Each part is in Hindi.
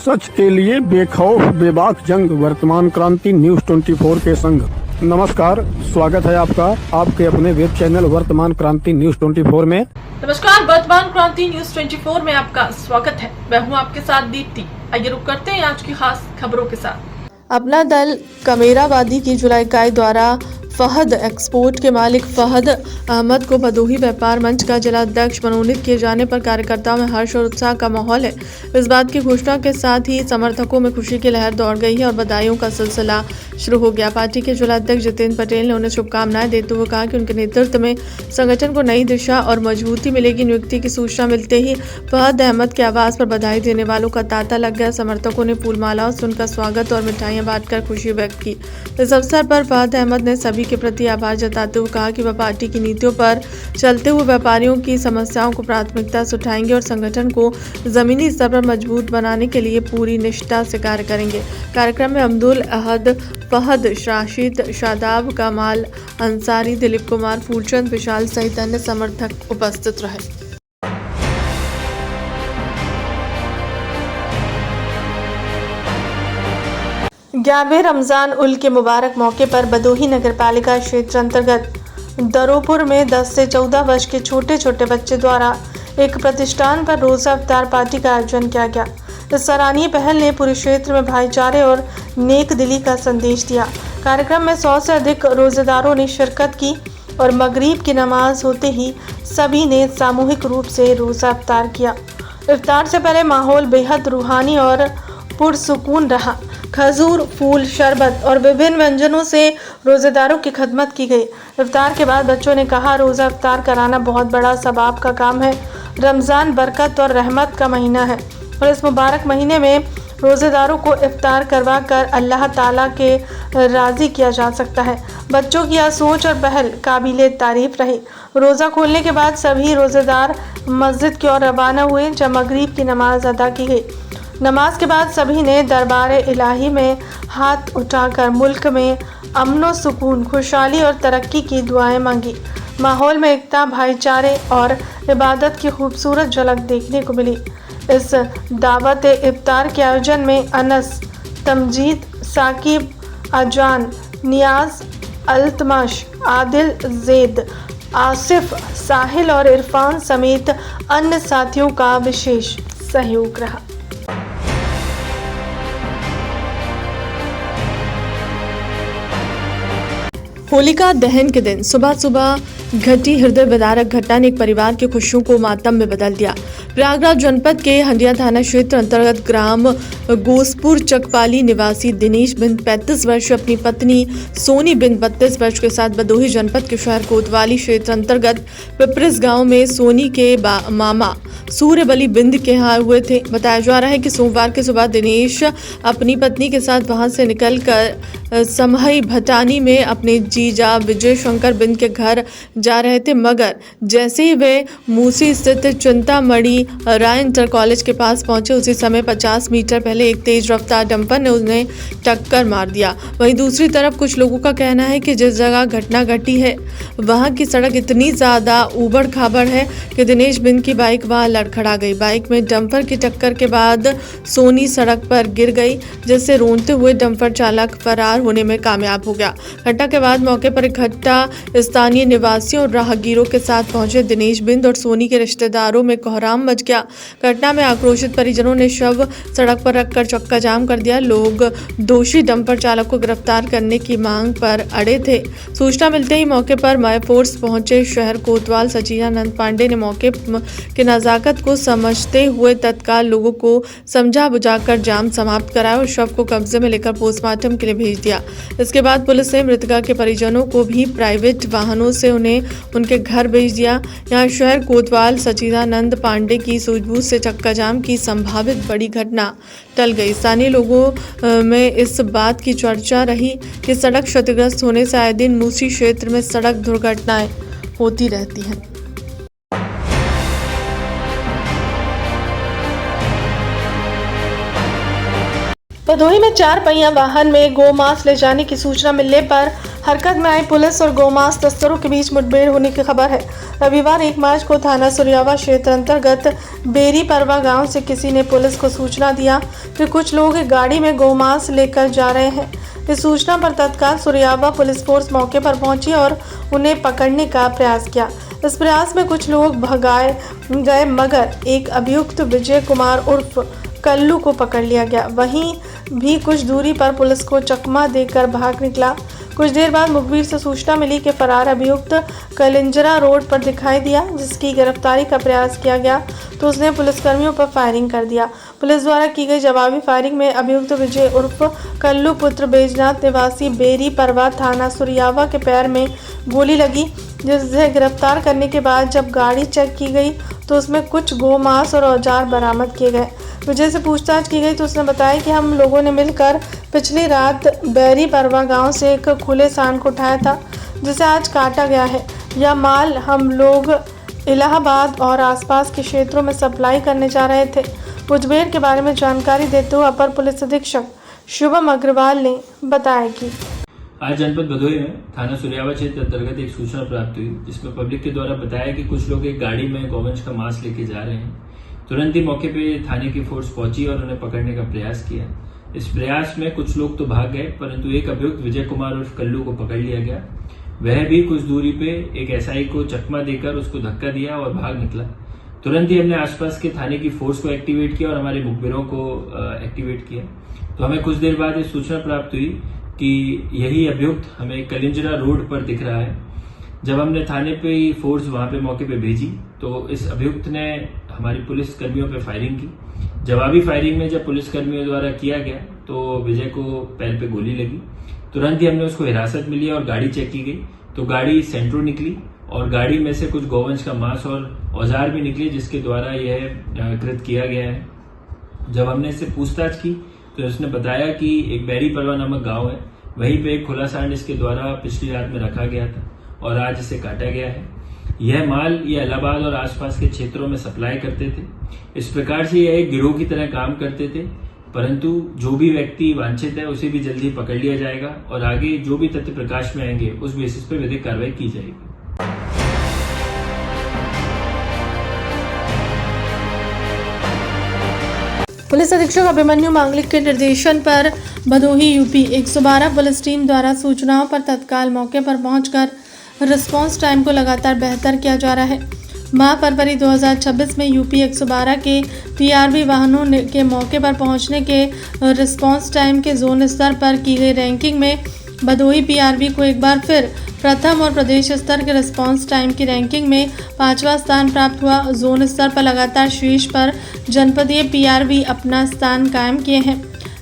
सच के लिए बेखौफ बेबाक जंग, वर्तमान क्रांति न्यूज 24 के संग। नमस्कार, स्वागत है आपका आपके अपने वेब चैनल वर्तमान क्रांति न्यूज 24 में। नमस्कार, वर्तमान क्रांति न्यूज 24 में आपका स्वागत है। मैं हूं आपके साथ दीप्ति। आइए रुक करते हैं आज की खास खबरों के साथ। अपना दल कमेरावादी की जुलाई इकाई द्वारा फहद एक्सपोर्ट के मालिक फहद अहमद को भदोही व्यापार मंच का जिलाध्यक्ष मनोनीत किए जाने पर कार्यकर्ताओं में हर्ष और उत्साह का माहौल है। इस बात की घोषणा के साथ ही समर्थकों में खुशी की लहर दौड़ गई है और बधाइयों का सिलसिला शुरू हो गया। पार्टी के जिलाध्यक्ष जितेंद्र पटेल ने उन्हें शुभकामनाएं देते हुए कहा कि उनके नेतृत्व में संगठन को नई दिशा और मजबूती मिलेगी। नियुक्ति की सूचना मिलते ही फहद अहमद के आवास पर बधाई देने वालों का तांता लग गया। समर्थकों ने फूलमालाओं से उनका स्वागत और मिठाइयां बांटकर खुशी व्यक्त की। इस अवसर पर फहद अहमद ने सभी के प्रति आभार जताते हुए कहा कि वह पार्टी की नीतियों पर चलते हुए व्यापारियों की समस्याओं को प्राथमिकता से उठाएंगे और संगठन को जमीनी स्तर पर मजबूत बनाने के लिए पूरी निष्ठा से कार्य करेंगे। कार्यक्रम में अब्दुल अहद, फहद, राशिद, शादाब, कमाल अंसारी, दिलीप कुमार, फूलचंद, विशाल सहित अन्य समर्थक उपस्थित रहे। ग्यारहवें रमजान उल के मुबारक मौके पर भदोही नगरपालिका क्षेत्र अंतर्गत दरोपुर में 10 से 14 वर्ष के छोटे छोटे बच्चे द्वारा एक प्रतिष्ठान पर रोज़ा इफ्तार पार्टी का आयोजन किया गया। इस सराहनीय पहल ने पूरे क्षेत्र में भाईचारे और नेक दिली का संदेश दिया। कार्यक्रम में 100 से अधिक रोजेदारों ने शिरकत की और मगरिब की नमाज होते ही सभी ने सामूहिक रूप से रोज़ा इफ्तार किया। इफ्तार से पहले माहौल बेहद रूहानी और पुरसुकून रहा। खजूर, फूल, शरबत और विभिन्न व्यंजनों से रोजेदारों की खिदमत की गई। इफ्तार के बाद बच्चों ने कहा, रोज़ा इफ्तार कराना बहुत बड़ा सवाब का काम है। रमज़ान बरकत और रहमत का महीना है और इस मुबारक महीने में रोज़ेदारों को इफ्तार करवा कर अल्लाह ताला के राज़ी किया जा सकता है। बच्चों की यह सोच और पहल काबिले तारीफ रही। रोज़ा खोलने के बाद सभी रोज़ेदार मस्जिद की ओर रवाना हुए जब मगरिब की नमाज अदा की गई। नमाज के बाद सभी ने दरबार इलाही में हाथ उठाकर मुल्क में अमन व सुकून, खुशहाली और तरक्की की दुआएं मांगी। माहौल में एकता, भाईचारे और इबादत की खूबसूरत झलक देखने को मिली। इस दावत इफ्तार के आयोजन में अनस, तमजीद, साकिब, अजान, नियाज, अल्तमश, आदिल, जैद, आसिफ, साहिल और इरफान समेत अन्य साथियों का विशेष सहयोग रहा। होलिका दहन के दिन सुबह सुबह घटी हृदय विदारक घटना ने एक परिवार की खुशियों को मातम में बदल दिया। प्रयागराज जनपद के हंडिया थाना क्षेत्र अंतर्गत ग्राम गोसपुर चकपाली निवासी दिनेश बिंद 35 वर्ष अपनी पत्नी सोनी बिंद 32 वर्ष के साथ भदोही जनपद के शहर कोतवाली क्षेत्र अंतर्गत पिपरिस गांव में सोनी के मामा सूर्यबली बिंद के यहाँ हुए थे। बताया जा रहा है कि सोमवार की सुबह दिनेश अपनी पत्नी के साथ वहां से निकलकर समहई भटानी में अपने जीजा विजय शंकर बिंद के घर जा रहे थे, मगर जैसे ही वे मूसी स्थित चिंतामणि राय इंटर कॉलेज के पास पहुंचे उसी समय 50 मीटर पहले एक तेज रफ्तार डंपर ने उन्हें टक्कर मार दिया। वहीं दूसरी तरफ कुछ लोगों का कहना है कि जिस जगह घटना घटी है वहां की सड़क इतनी ज्यादा उबड़ खाबड़ है कि दिनेश बिंद की बाइक वहां लड़खड़ा गई। बाइक में डंपर की टक्कर के बाद सोनी सड़क पर गिर गई, जिससे रोंदते हुए डंपर चालक फरार होने में कामयाब हो गया। घटना के बाद मौके पर इकट्ठा स्थानीय निवासियों और राहगीरों के साथ पहुंचे दिनेश बिंद और सोनी के रिश्तेदारों में कोहराम मच गया। घटना में आक्रोशित परिजनों ने शव सड़क पर रखकर चक्का जाम कर दिया। लोग दोषी डंपर चालक को गिरफ्तार करने की मांग पर अड़े थे। सूचना मिलते ही मौके पर माय फोर्स पहुंचे शहर कोतवाल सचिदानंद पांडे ने मौके के नजाकत को समझते हुए तत्काल लोगों को समझा बुझाकर जाम समाप्त कराया और शव को कब्जे में लेकर पोस्टमार्टम के लिए भेज दिया। इसके बाद पुलिस ने मृतका के परिजनों को भी प्राइवेट वाहनों से उन्हें उनके घर भेज दिया। यहाँ शहर कोतवाल सचिदानंद पांडे की सूझबूझ से चक्का जाम की संभावित बड़ी घटना टल गई। स्थानीय लोगों में इस बात की चर्चा रही कि सड़क क्षतिग्रस्त होने से आए दिन मूसी क्षेत्र में सड़क दुर्घटनाएं होती रहती हैं। भदोही में 4 पहिया वाहन में गोमांस ले जाने की सूचना मिलने पर हरकत में आई पुलिस और गोमांस तस्करों के बीच मुठभेड़ होने की खबर है। रविवार 1 मार्च को थाना सुरियावा क्षेत्र अंतर्गत बेरी परवा गांव से किसी ने पुलिस को सूचना दिया कि कुछ लोग एक गाड़ी में गोमांस लेकर जा रहे हैं। इस सूचना पर तत्काल सुरियावा पुलिस फोर्स मौके पर पहुंची और उन्हें पकड़ने का प्रयास किया। इस प्रयास में कुछ लोग भगाए गए मगर एक अभियुक्त विजय कुमार उर्फ कल्लू को पकड़ लिया गया। वहीं भी कुछ दूरी पर पुलिस को चकमा देकर भाग निकला। कुछ देर बाद मुखबिर से सूचना मिली कि फरार अभियुक्त कलिंजरा रोड पर दिखाई दिया, जिसकी गिरफ्तारी का प्रयास किया गया तो उसने पुलिसकर्मियों पर फायरिंग कर दिया। पुलिस द्वारा की गई जवाबी फायरिंग में अभियुक्त विजय उर्फ कल्लू पुत्र बैजनाथ निवासी बेरी परवा थाना सुरियावा के पैर में गोली लगी, जिसे गिरफ्तार करने के बाद जब गाड़ी चेक की गई तो उसमें कुछ गोमांस और औजार बरामद किए गए। विजय से पूछताछ की गई तो उसने बताया कि हम लोगों ने मिलकर पिछली रात बेरी परवा गांव से एक खुले सांड को उठाया था, जिसे आज काटा गया है। यह माल हम लोग इलाहाबाद और आसपास के क्षेत्रों में सप्लाई करने जा रहे थे। मुठभेड़ के बारे में जानकारी देते हुए अपर पुलिस अधीक्षक शुभम अग्रवाल ने बताया कि आज जनपद भदोही में थाना सुरियावा क्षेत्र अंतर्गत एक सूचना प्राप्त हुई, जिसमें पब्लिक के द्वारा बताया कि कुछ लोग एक गाड़ी में गौवंश का मांस लेके जा रहे हैं। तुरंत ही मौके पे थाने की फोर्स पहुंची और उन्हें पकड़ने का प्रयास किया। इस प्रयास में कुछ लोग तो भाग गए, परंतु एक अभियुक्त विजय कुमार उर्फ कल्लू को पकड़ लिया गया। वह भी कुछ दूरी पे एक एसआई को चकमा देकर उसको धक्का दिया और भाग निकला। तुरंत ही हमने आसपास के थाने की फोर्स को एक्टिवेट किया और हमारे मुखबिरों को एक्टिवेट किया। तो हमें कुछ देर बाद ये सूचना प्राप्त हुई कि यही अभियुक्त हमें कलिंजरा रोड पर दिख रहा है। जब हमने थाने पे फोर्स वहां पे मौके पे भेजी तो इस अभियुक्त ने हमारी पुलिस कर्मियों पे फायरिंग की। जवाबी फायरिंग में जब पुलिस कर्मियों द्वारा किया गया तो विजय को पैर पे गोली लगी। तुरंत ही हमने उसको हिरासत में लिया और गाड़ी चेक की गई तो गाड़ी सेंट्रो निकली और गाड़ी में से कुछ गौवंश का मांस और औजार भी निकले, जिसके द्वारा यह कृत किया गया है। जब हमने इससे पूछताछ की तो उसने बताया कि एक बेरी परवा नामक गांव है, वहीं पे एक खुला सांड इसके द्वारा पिछली रात में रखा गया था और आज इसे काटा गया है। यह माल ये इलाहाबाद और आसपास के क्षेत्रों में सप्लाई करते थे। इस प्रकार से यह एक गिरोह की तरह काम करते थे, परंतु जो भी व्यक्ति वांछित है उसे भी जल्दी पकड़ लिया जाएगा और आगे जो भी तथ्य प्रकाश में आएंगे उस बेसिस पर विधिक कार्रवाई की जाएगी। पुलिस अधीक्षक अभिमन्यु मांगलिक के निर्देशन पर भदोही यूपी 112 पुलिस टीम द्वारा सूचनाओं पर तत्काल मौके पर पहुंचकर रिस्पांस टाइम को लगातार बेहतर किया जा रहा है। माह फरवरी 2026 में यूपी 112 के पीआरवी वाहनों के मौके पर पहुंचने के रिस्पांस टाइम के जोन स्तर पर की गई रैंकिंग में भदोही पीआरवी को एक बार फिर प्रथम और प्रदेश स्तर के रिस्पांस टाइम की रैंकिंग में 5वां स्थान प्राप्त हुआ। जोन स्तर पर लगातार शीर्ष पर जनपदीय पीआरवी अपना स्थान कायम किए हैं।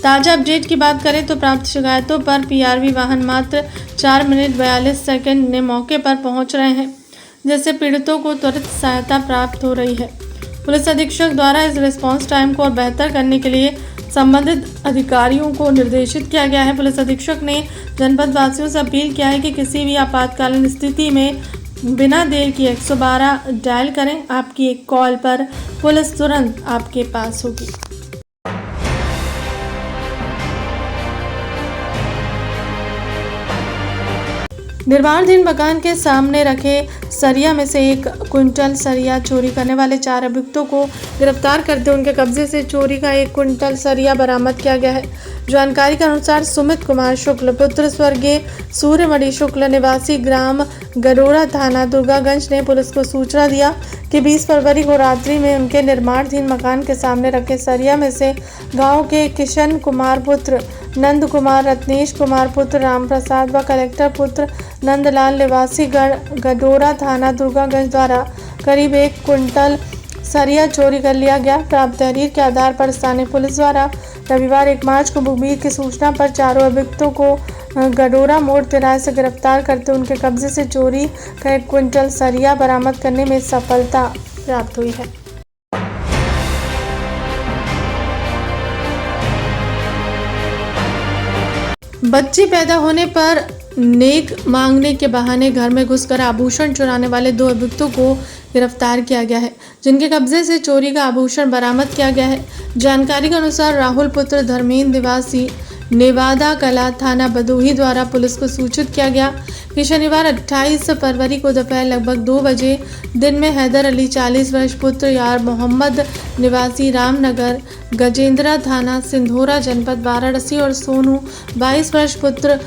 ताज़ा अपडेट की बात करें तो प्राप्त शिकायतों पर पीआरवी वाहन मात्र 4 मिनट 42 सेकंड में मौके पर पहुंच रहे हैं, जिससे पीड़ितों को त्वरित सहायता प्राप्त हो रही है। पुलिस अधीक्षक द्वारा इस रिस्पांस टाइम को और बेहतर करने के लिए संबंधित अधिकारियों को निर्देशित किया गया है। पुलिस अधीक्षक ने जनपद वासियों से अपील किया है कि किसी भी आपातकालीन स्थिति में बिना देर किए 112 डायल करें। आपकी एक कॉल पर पुलिस तुरंत आपके पास होगी। निर्माणाधीन मकान के सामने रखे सरिया में से 1 क्विंटल सरिया चोरी करने वाले 4 अभियुक्तों को गिरफ्तार करते उनके कब्जे से चोरी का 1 क्विंटल सरिया बरामद किया गया है। जानकारी के अनुसार सुमित कुमार शुक्ल पुत्र स्वर्गीय सूर्यमणि शुक्ल निवासी ग्राम गडोरा थाना दुर्गागंज ने पुलिस को सूचना दिया कि 20 फरवरी को रात्रि में उनके निर्माणाधीन मकान के सामने रखे सरिया में से गांव के किशन कुमार पुत्र नंद कुमार, रत्नेश कुमार पुत्र राम प्रसाद व कलेक्टर पुत्र नंदलाल निवासी गडोरा थाना दुर्गागंज द्वारा करीब 1 क्विंटल सरिया चोरी कर लिया गया। प्राप्त तहरीर के आधार पर स्थानीय पुलिस द्वारा रविवार 1 मार्च को मुखबिर की सूचना पर चारों अभियुक्तों को गडोरा मोड़ तिराहे से गिरफ्तार करते उनके कब्जे से चोरी का 1 क्विंटल सरिया बरामद करने में सफलता प्राप्त हुई है। बच्ची पैदा होने पर नेक मांगने के बहाने घर में घुसकर आभूषण चुराने वाले 2 अभियुक्तों को गिरफ्तार किया गया है, जिनके कब्जे से चोरी का आभूषण बरामद किया गया है। जानकारी के अनुसार राहुल पुत्र धर्मेंद्र निवासी नेवादा कला थाना भदोही द्वारा पुलिस को सूचित किया गया कि शनिवार 28 फरवरी को दोपहर लगभग 2 बजे दिन में हैदर अली 40 वर्ष पुत्र यार मोहम्मद निवासी रामनगर गजेंद्रा थाना सिंधोरा जनपद वाराणसी और सोनू 22 वर्ष पुत्र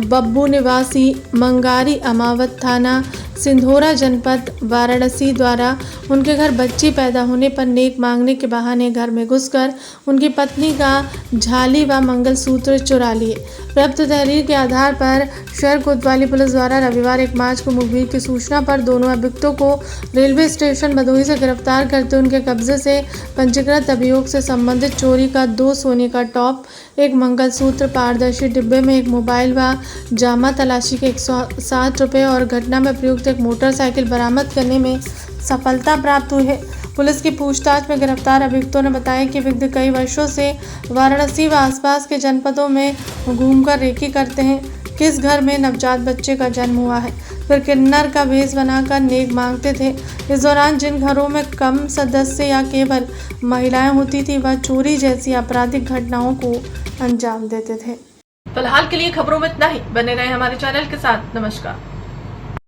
बब्बू निवासी मंगारी अमावत थाना सिंधोरा जनपद वाराणसी द्वारा उनके घर बच्ची पैदा होने पर नेक मांगने के बहाने घर में घुसकर उनकी पत्नी का झाली व मंगलसूत्र चुरा लिए। प्राप्त तहरीर के आधार पर शहर कोतवाली पुलिस द्वारा रविवार 1 मार्च को मुखबिर की सूचना पर दोनों अभियुक्तों को रेलवे स्टेशन भदोही से गिरफ्तार करते उनके कब्जे से पंजीकृत अभियोग से संबंधित चोरी का 2 सोने का टॉप, 1 मंगलसूत्र, पारदर्शी डिब्बे में 1 मोबाइल व जामा तलाशी के 107 रुपये और घटना में प्रयुक्त एक मोटरसाइकिल बरामद करने में सफलता प्राप्त हुई है। पुलिस की पूछताछ में गिरफ्तार अभियुक्तों ने बताया कि विगत कई वर्षों से वाराणसी व आसपास के जनपदों में घूमकर रेकी करते हैं। किस घर में नवजात बच्चे का जन्म हुआ है, फिर किन्नर का वेश बनाकर नेक मांगते थे। इस दौरान जिन घरों में कम सदस्य या केवल महिलाएं होती थी वह चोरी जैसी आपराधिक घटनाओं को अंजाम देते थे। फिलहाल के लिए खबरों में इतना ही। बने रहे हमारे चैनल के साथ। नमस्कार।